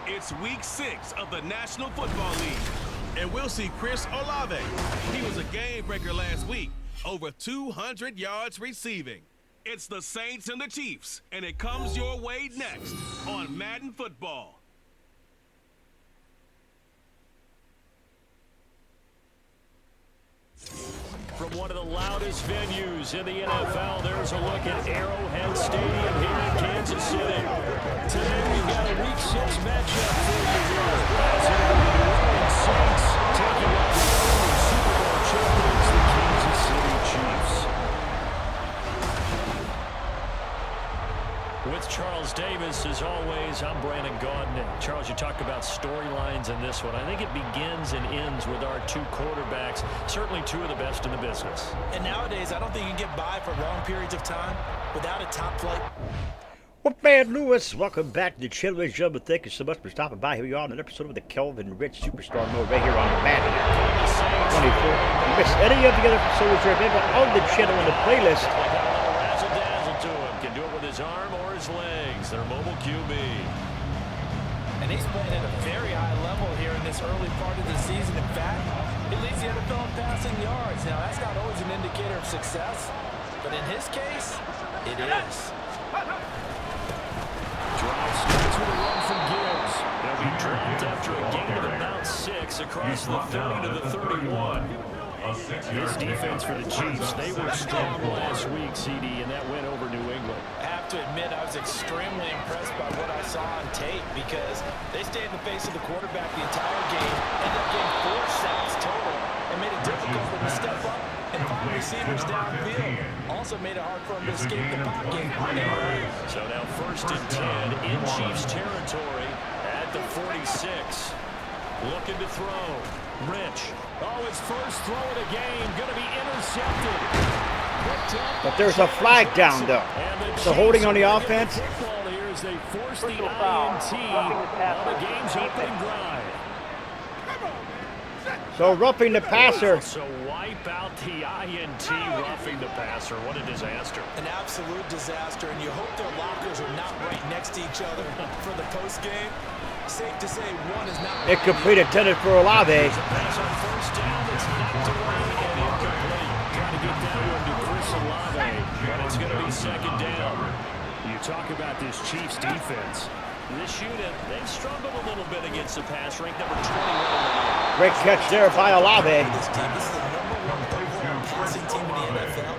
It's week 6 of the National Football League, and we'll see Chris Olave. He was a game breaker last week, over 200 yards receiving. It's the Saints and the Chiefs, and it comes your way next on Madden Football. From one of the loudest venues in the NFL, there's a look at Arrowhead Stadium here in Kansas City. Today we've got a Week 6 matchup for you here. As the New Orleans Saints taking on the Super Bowl champions, the Kansas City Chiefs. With Charles Davis, as always, I'm Brandon Gaudin. Charles, you talked about storylines in this one. I think it begins and ends with our two quarterbacks, certainly two of the best in the business. And nowadays, I don't think you can get by for long periods of time without a top flight. Well, man, Lewis, welcome back to the channel, ladies and gentlemen. Thank you so much for stopping by. Here we are on an episode of the Kelvin Rich Superstar Mode right here on Madden 24. If you missed any of the other episodes, you're available on the channel in the playlist. Razzle-dazzle to him. Can do it with his arm or his legs. Their mobile QB. And he's playing at a very high level here in this early part of the season. In fact, he leads the NFL in passing yards. Now, that's not always an indicator of success, but in his case, it is. Drive starts with a run from Gibbs. They'll be dropped after a gain of about 6 across the 30 to the 31. This defense for the Chiefs, they were strong last week, CD, and that went over New England. I have to admit, I was extremely impressed by what I saw on tape because they stayed in the face of the quarterback the entire game, ended up getting 4 sacks total, and made it difficult for them to step up and find receivers downfield. Also made it hard for them to escape the pocket. So now 1st and 10 in Chiefs territory at the 46. Looking to throw. Rich. Oh, his first throw of the game. Going to be intercepted. But there's a flag down, though. So holding on the offense. Here as they force the INT on the game's opening drive. So roughing the passer. So wipe out the INT, roughing the passer. What a disaster. An absolute disaster, and you hope their lockers are not right next to each other for the postgame. Safe to say one is not. Incomplete intended for Olave. There's a pass on 1st down that's knocked away and incomplete. Trying to get down to Chris Olave, but it's going to be 2nd down. You talk about this Chiefs defense. This unit, they've struggled a little bit against the pass, ranked number 21 in the league. Great catch there by Olave. This is the #1 overall passing team in the NFL,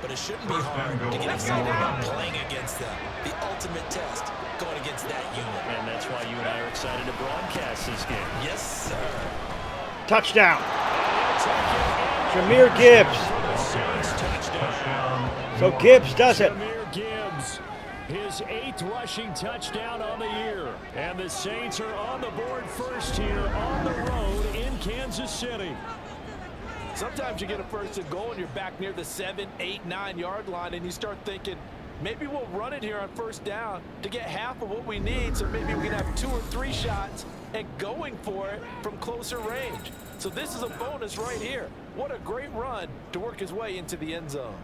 but it shouldn't be hard to get excited about playing against them. The ultimate test going against that unit. And that's why you and I are excited to broadcast this game. Yes, sir. Touchdown. Jahmyr Gibbs. So Gibbs does it. Jahmyr Gibbs, his 8th rushing touchdown on the year. And the Saints are on the board first here on the road in Kansas City. Sometimes you get a 1st and goal and you're back near the 7, 8, 9 yard line and you start thinking, maybe we'll run it here on 1st down to get half of what we need, so maybe we can have 2 or 3 shots and going for it from closer range. So this is a bonus right here. What a great run to work his way into the end zone.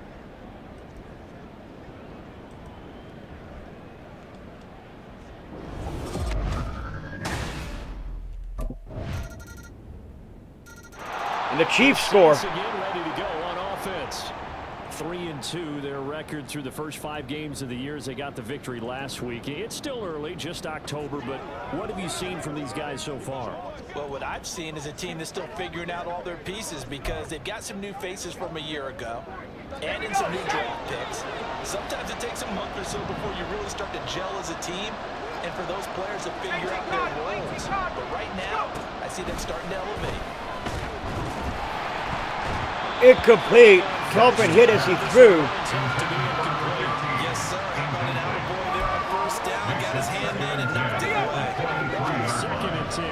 And the Chiefs score. Again ready to go on offense. 3-2, their record through the first 5 games of the year as they got the victory last week. It's still early, just October, but what have you seen from these guys so far? Well, what I've seen is a team that's still figuring out all their pieces because they've got some new faces from a year ago and in some new draft picks. Sometimes it takes a month or so before you really start to gel as a team and for those players to figure out their roles. But right now, I see them starting to elevate. Incomplete. Kelvin hit as he threw. Yes, sir. Running out of boy there on 1st down. Got his hand in and knocked it away. 2nd and 10.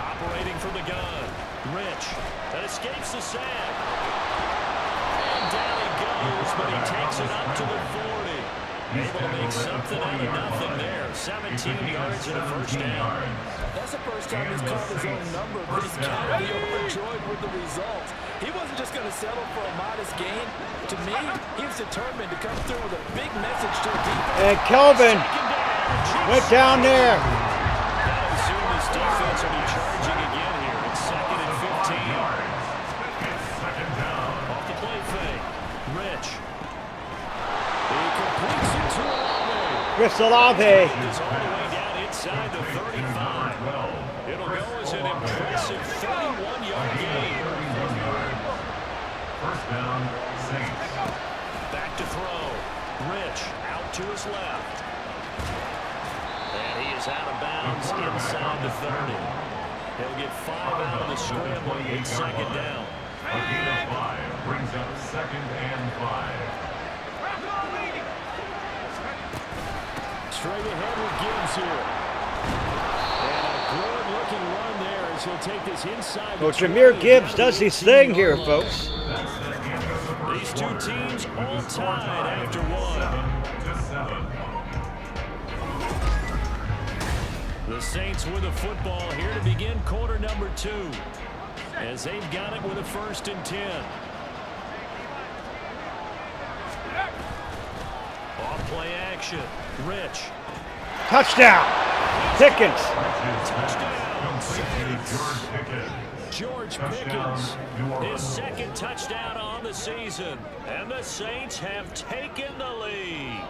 Operating from the gun. Rich. That escapes the sack. And down he goes, but he takes it up to the 40. Able to make something out of nothing there. 17 yards and a 1st down. That's the first time he's called his own number, but he's got to be overjoyed with the results. He wasn't just going to settle for a modest gain. To me, he was determined to come through with a big message to the defense. And Kelvin went down there. That'll assume this defense will be charging again here. It's 2nd and 15. Off the play fake. Rich. He completes it to Olave. Chris Olave. It's all the way down inside the 35. It'll go as an impressive 31-yard gain. First down, Saints. Back to throw. Rich out to his left. And he is out of bounds inside the 30. He'll get 5 out of the scramble. It's 2nd down. A gain of 5 brings up 2nd and 5. Straight ahead with Gibbs here. And a good-looking run there as he'll take this inside. Well, Jahmyr Gibbs does his thing here, folks. These two teams all tied after one. 7-7. The Saints with the football here to begin quarter number 2. As they've got it with a 1st and 10. Off play action. Rich. Touchdown. Pickens. Touchdown. Saints. George Pickens, his 2nd touchdown on the season. And the Saints have taken the lead.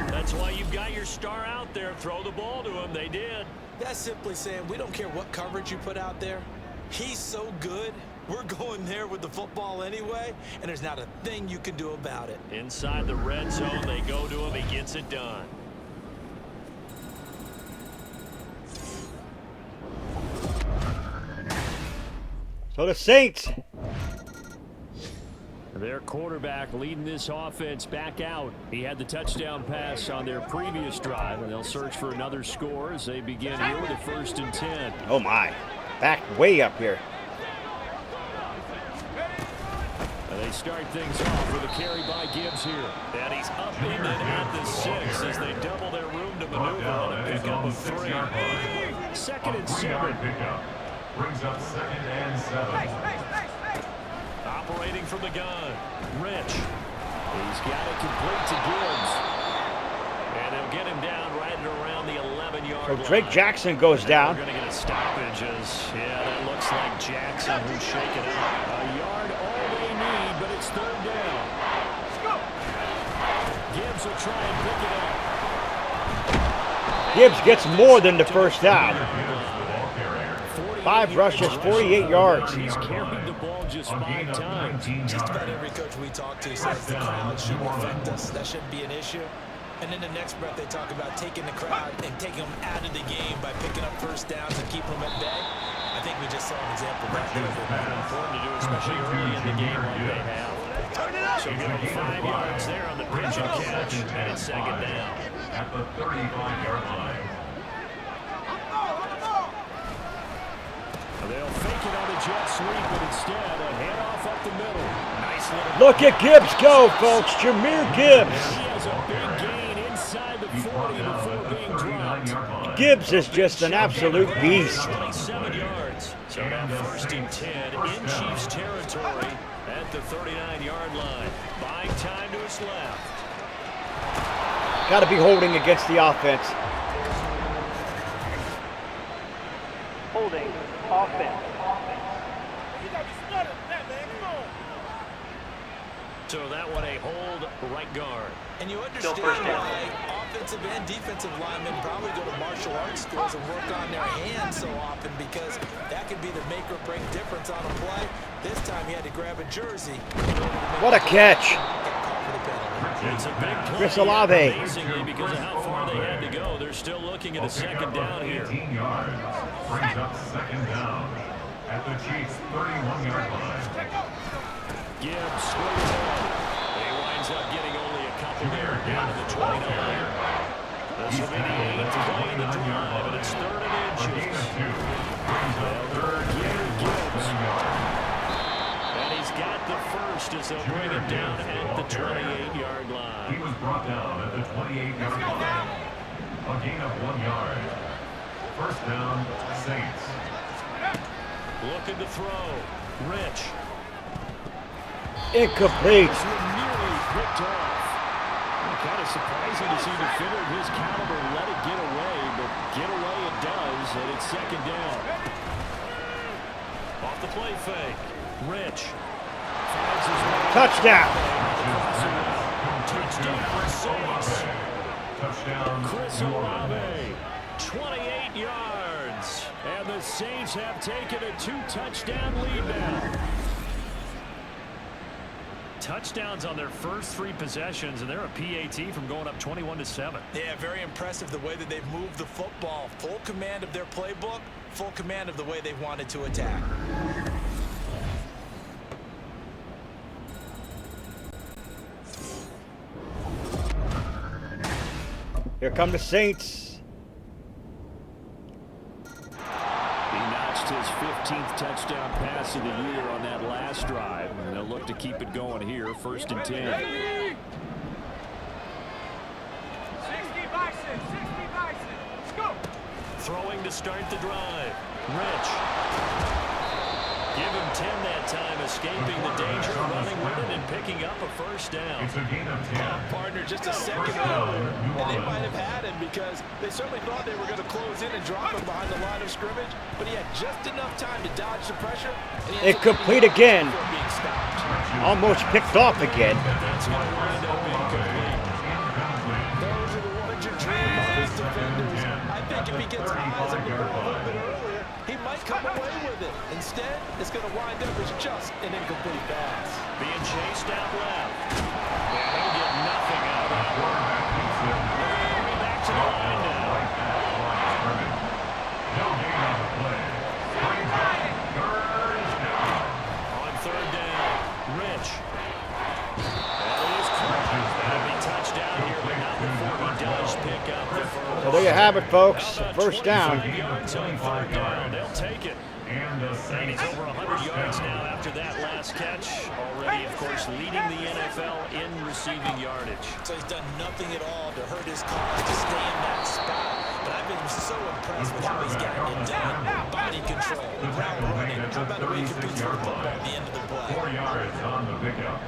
That's why you've got your star out there. Throw the ball to him. They did. That's simply saying we don't care what coverage you put out there. He's so good. We're going there with the football anyway, and there's not a thing you can do about it. Inside the red zone, they go to him. He gets it done. So the Saints. Their quarterback leading this offense back out. He had the touchdown pass on their previous drive, and they'll search for another score as they begin here with a 1st and 10. Oh, my. Back way up here. And they start things off with a carry by Gibbs here. And he's up in it at the 6 as they double their room to maneuver on a pickup of 3. 2nd and 7. Brings up 2nd and 7. Operating from the gun. Rich. He's got it complete to Gibbs. And they'll get him down right at around the 11-yard line. So Drake Jackson goes down. We're going to get a stoppage as, yeah, that looks like Jackson who's shaking out. A yard all they need, but it's 3rd down. Gibbs will try and pick it up. Gibbs gets more than the 1st down. 5 rushes, 48 yards. He's carried the ball just 5 times. Just about every coach we talk to says the crowd shouldn't affect us. That shouldn't be an issue. And in the next breath, they talk about taking the crowd and taking them out of the game by picking up 1st downs and keeping them at bay. I think we just saw an example of that. Important to do, especially early in the game like they have. So give them 5 yards there on the pitch and catch, and it's 2nd down. At the 35-yard line. They'll fake it on a jet sweep, but instead a handoff up the middle. Nice little. Look at Gibbs go, folks. Jahmyr Gibbs. He has a big gain inside the 40 before being dropped. Gibbs is just an absolute beast. 27 yards. So now 1st and 10 in Chiefs territory at the 39-yard line. Buying time to his left. Got to be holding against the offense. Holding offense. So that one a hold right guard. And you understand why offensive and defensive linemen probably go to martial arts schools and work on their hands so often, because that could be the make or break difference on a play. This time he had to grab a jersey. What a catch. It's a big play. Chris Olave. Amazingly, because of how far they had to go, they're still looking at a 2nd down here. 18 yards. Brings up 2nd down. At the Chiefs' 31-yard line. Gibbs straight ahead. He winds up getting only a couple there down to the 29. This will be the 8th play in the drive, and it's 3rd and inches. Gibbs. And he's got the 1st as they'll bring him down at the 28-yard line. He was brought down at the 28-yard line. A gain of 1 yard. 1st down, Saints. Looking to throw. Rich. Incomplete. Those were nearly picked off. Kind of surprising to see a defender of his caliber let it get away, but get away it does, and it's second down. Off the play fake. Rich. Finds his way. Touchdown. Touchdown, Saints. Touchdown, Chris New Orleans. Olave, 28 yards. And the Saints have taken a 2-touchdown lead now. Touchdowns on their first 3 possessions, and they're a PAT from going up 21-7. Yeah, very impressive the way that they've moved the football. Full command of their playbook, full command of the way they wanted to attack. Here come the Saints. He notched his 15th touchdown pass of the year on that last drive, and they'll look to keep it going here, 1st and 10. 60 Bison, 60 Bison. Let's go. Throwing to start the drive. Rich. Give him 10 that time, escaping the danger, running with it, and picking up a first down. It's a gain of 10. Partner just a second earlier, and they might have had him because they certainly thought they were going to close in and drop him behind the line of scrimmage, but he had just enough time to dodge the pressure. And he Incomplete again. being stopped. Almost picked off again. That's going to wind up incomplete. Those are the ones you dream of as defenders. I think if he gets eyes on the ball a little bit earlier, he might come away with it. Instead, it's going to wind up as just an incomplete pass. Being chased out left. And he'll get nothing out of that one. Hurry back to the line now. No gain on the play. Brings up third down. On 3rd down, Rich. And it is caught. He'll be touched down here, but not before he does pick up the first. So there you have it, folks. First down. 25 yards on 3rd down. They'll take it. And the And Saints he's over 100 yards now after that last catch. Already, of course, leading the NFL in receiving yardage. So he's done nothing at all to hurt his cause to stay in that spot. But I've been so impressed with how he's gotten it done. Body control, route running. How about the way he competes for the football at the end of the play? 4 yards on the pickup.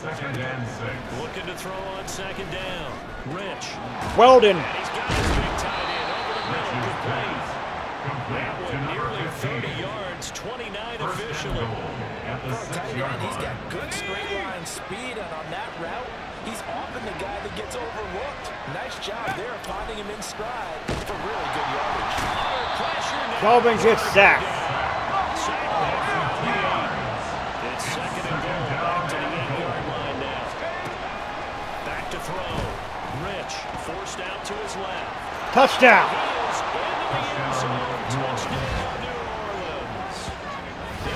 2nd and 6. Looking to throw on 2nd down. Rich. Weldon. And he's got his big tight end over the middle. Complete. That Complete to one number nearly 30 15. yards, 29 First and officially. goal at the For a tight 6-yard end, he's got line. good straight line speed, and on that route, he's often the guy that gets overlooked. Nice job there, finding him in stride for really good yardage. Under pressure now. Kelvin gets sacked. Sack back from the 8. It's 2nd and goal, back to the 8-yard line now. Back to throw. Rich forced out to his left. Touchdown. He is into the end zone. Touchdown, New Orleans.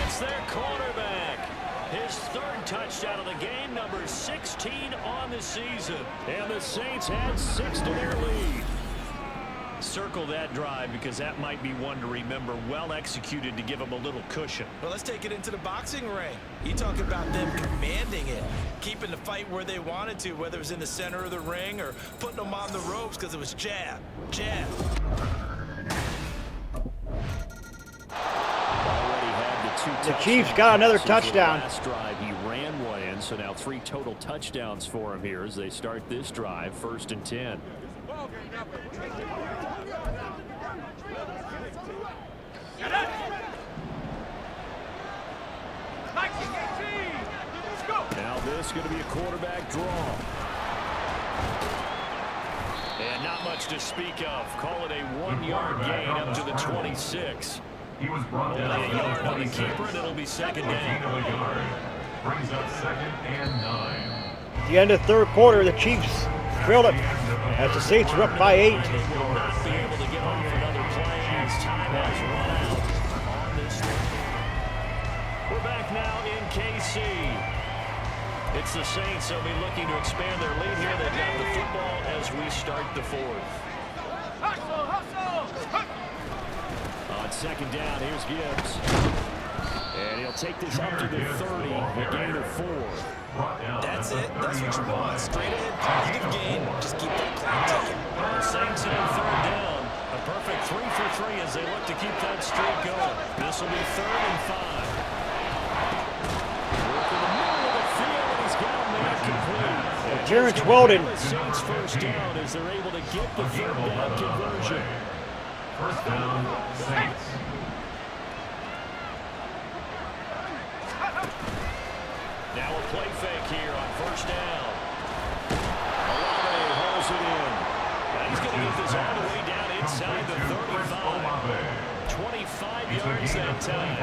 It's their quarterback. His 3rd touchdown of the game, number 16 on the season. And the Saints had 6 to their lead. Circle that drive because that might be one to remember. Well executed to give him a little cushion. Well, let's take it into the boxing ring. You talk about them commanding it, keeping the fight where they wanted to, whether it was in the center of the ring or putting them on the ropes because it was jab, jab. Already had the 2 The Chiefs got another touchdowns. touchdown. Last drive he ran one in, so now 3 total touchdowns for him here as they start this drive, 1st and 10. Now this is going to be a quarterback draw. And not much to speak of. Call it a 1-yard gain up to the 26. He was brought Only down a yard on the 26. keeper, and it'll be 2nd A gain down. of a yard. Brings up 2nd and 9. At the end of the 3rd quarter, the Chiefs trailed it as the Saints are up by 8. He will not be able to get off another play as time has run out on this one. We're back now in KC. It's the Saints, they'll be looking to expand their lead here. They've got the football as we start the 4th. On 2nd down, here's Gibbs. And he'll take this up to the 30, a gain of 4. Brought down That's at it. the That's what you 30-yard want. line. Straight ahead, positive gain. Just keep that clock ticking. The Saints on 3rd down. A perfect 3 for 3 as they look to keep that streak going. This will be 3rd and 5. Work in the middle of the Terrence Weldon. The Saints first down as they're able to get the third down conversion. First down, Saints. Now a play fake here on first down. Olave hauls it in. And he's going to get this all the way down inside the 35. 25 yards that time.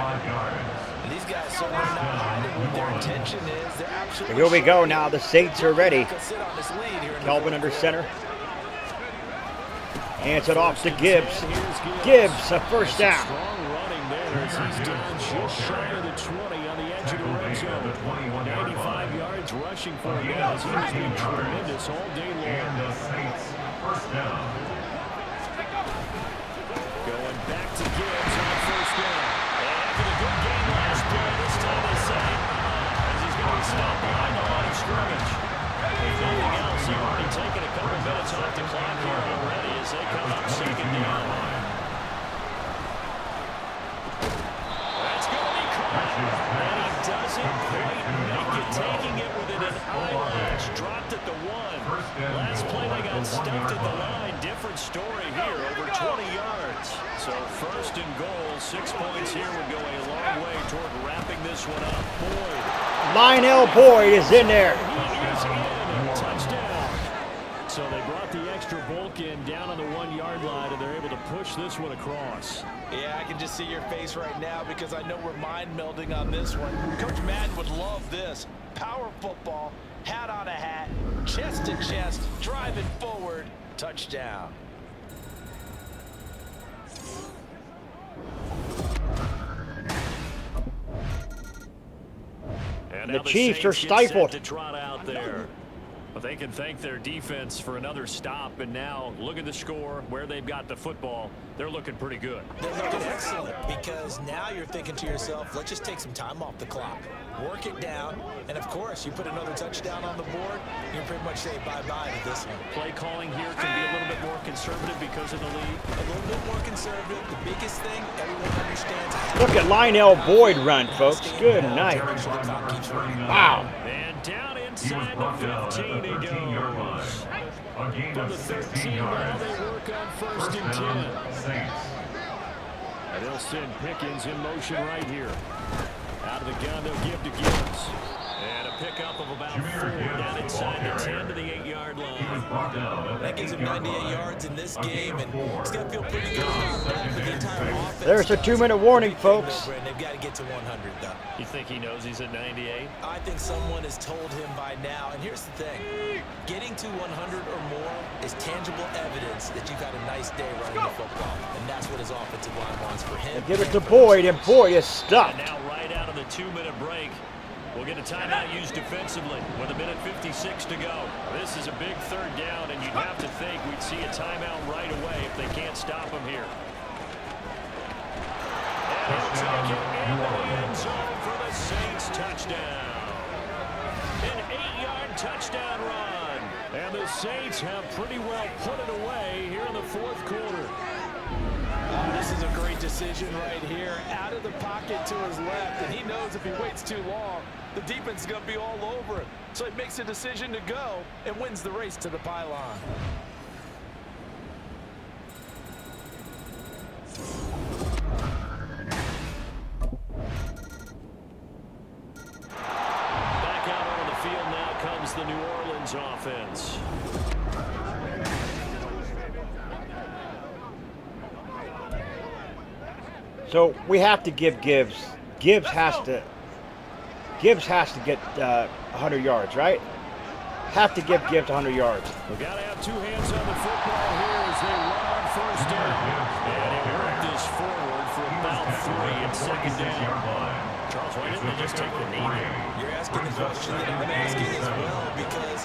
And these guys certainly not hiding what their intention is. They're absolutely Here we go now. The Saints are ready. sit on this lead here in the Kelvin fourth under quarter. center. Hands it off to Gibbs. Gibbs, a first down. Strong running there as he's down just shy of the 20 on the edge of the red zone. 95 yards rushing for him as he's been tremendous all day long. And the Saints, first down. Going back to Gibbs on first down. And after the good game last play, this time they say as he's going to be stopped behind the line of scrimmage. If nothing else, they've already taken a couple minutes off the clock here already as they come up second down. That's going to be caught. And he doesn't quite make it, taking it within an eyelash. Dropped at the 1. Last play they got stuffed at the line. Different story here, over 20 yards. So first and goal, 6 points here would go a long way toward wrapping this one up. Boyd. Lionel Boyd is in there. He is in. Touchdown. So they brought the extra bulk in down on the 1 yard line, and they're able to push this one across. Yeah, I can just see your face right now because I know we're mind melding on this one. Coach Madden would love this. Power football, hat on a hat, chest to chest, driving forward, touchdown. And The now Chiefs are Saints get set stifled. to trot out there. But they can thank their defense for another stop. And now look at the score, where they've got the football. They're looking pretty good. They're looking excellent because now you're thinking to yourself, let's just take some time off the clock, work it down, and of course, you put another touchdown on the board, you pretty much say bye-bye to this one. Play calling here can be a little bit more conservative because of the lead. A little bit more conservative. The biggest thing, everyone understands. Look at Lionel Boyd run, folks. Good night. Make sure the clock keeps running. Wow. And down He was inside brought the down at 15 the he 13-yard line. goes. A gain From of the 16 13, now yards. they work on first First and 10. down, Saints. And they'll send Pickens in motion right here. Out of the gun, they'll give to Gibbs. And a pickup of about 4 down inside the 10 to the 8-yard He was line. brought down at the That gives him 98 8-yard line. yards in this A gain game, of and 4. it's going to feel pretty good about that for the entire offense. There's a 2-minute warning, folks. And they've got to get to 100, though. You think he knows he's at 98? I think someone has told him by now, and here's the thing. Getting to 100 or more is tangible evidence that you've had a nice day running the football, and that's what his offensive line wants for him. Give it to Boyd, and Boyd is And stuffed. now right out of the 2-minute break, we'll get a timeout used defensively with 1:56 to go. This is a big third down, and you'd have to think we'd see a timeout right away if they can't stop him here. And he'll take it into the end zone for the Saints touchdown. An 8-yard touchdown run. And the Saints have pretty well put it away here in the fourth quarter. This is a great decision right here. Out of the pocket to his left, and he knows if he waits too long, the defense is going to be all over him. So he makes a decision to go and wins the race to the pylon. Back out on the field now comes the New Orleans offense. So we have to give Gibbs. Gibbs has to get 100 yards, right? Have to give Gibbs 100 yards. We've got to have two hands on the football here as they run on first down. And he worked this forward for about 3 and second down. Charles, why didn't they just take the knee there? You're asking the question that I'm asking as well, because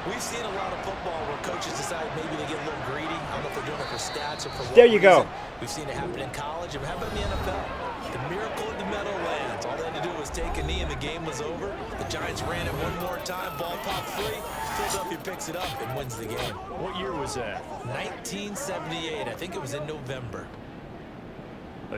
we've seen a lot of football where coaches decide maybe they get a little greedy. I don't know if they're doing it for stats or for what There you go. reason. We've seen it happen in college, and how about in the NFL? The miracle in the Meadowlands. All they had to do was take a knee, and the game was over. The Giants ran it one more time. Ball popped free. Philadelphia picks it up and wins the game. What year was that? 1978. I think it was in November.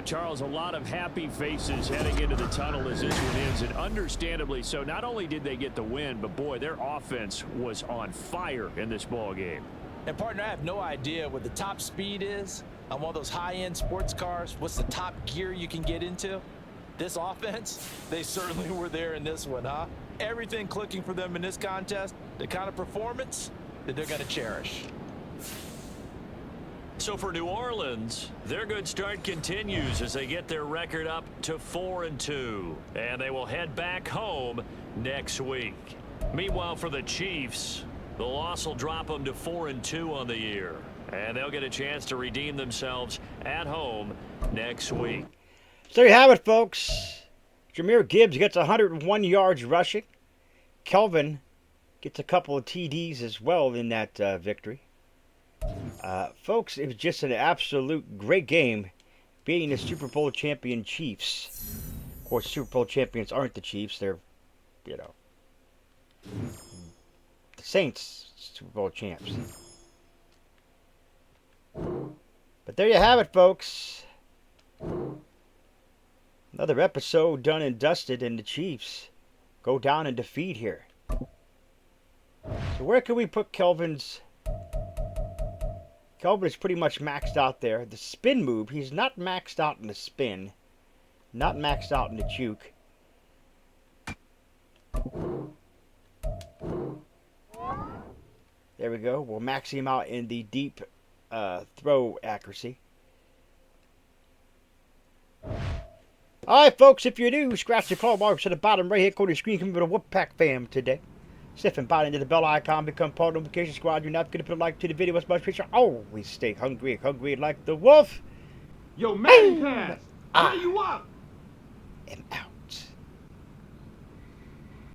Charles, a lot of happy faces heading into the tunnel as this one ends, and understandably so. Not only did they get the win, but boy, their offense was on fire in this ball game. And partner, I have no idea what the top speed is on one of those high-end sports cars. What's the top gear you can get into? This offense, they certainly were there in this one, huh? Everything clicking for them in this contest, the kind of performance that they're going to cherish. So for New Orleans, their good start continues as they get their record up to 4-2. And they will head back home next week. Meanwhile, for the Chiefs, the loss will drop them to 4-2 on the year. And they'll get a chance to redeem themselves at home next week. So there you have it, folks. Jahmyr Gibbs gets 101 yards rushing. Kelvin gets a couple of TDs as well in that victory. Folks, it was just an absolute great game beating the Super Bowl champion Chiefs. Of course, Super Bowl champions aren't the Chiefs. They're, the Saints Super Bowl champs. But there you have it, folks. Another episode done and dusted, and the Chiefs go down in defeat here. So where can we put Kelvin's... Kelvin is pretty much maxed out there. The spin move, he's not maxed out in the spin. Not maxed out in the juke. There we go. We'll max him out in the deep throw accuracy. Alright, folks, if you're new, scratch the follow marks at the bottom right hand corner of the screen. Come to the Whoop-Pack fam today. Sniff and bite into the bell icon, become part of the notification squad. You're not going to put a like to the video. What's much picture? Always stay hungry like the wolf. Yo, Madden pass. Ah. Where you up? And out.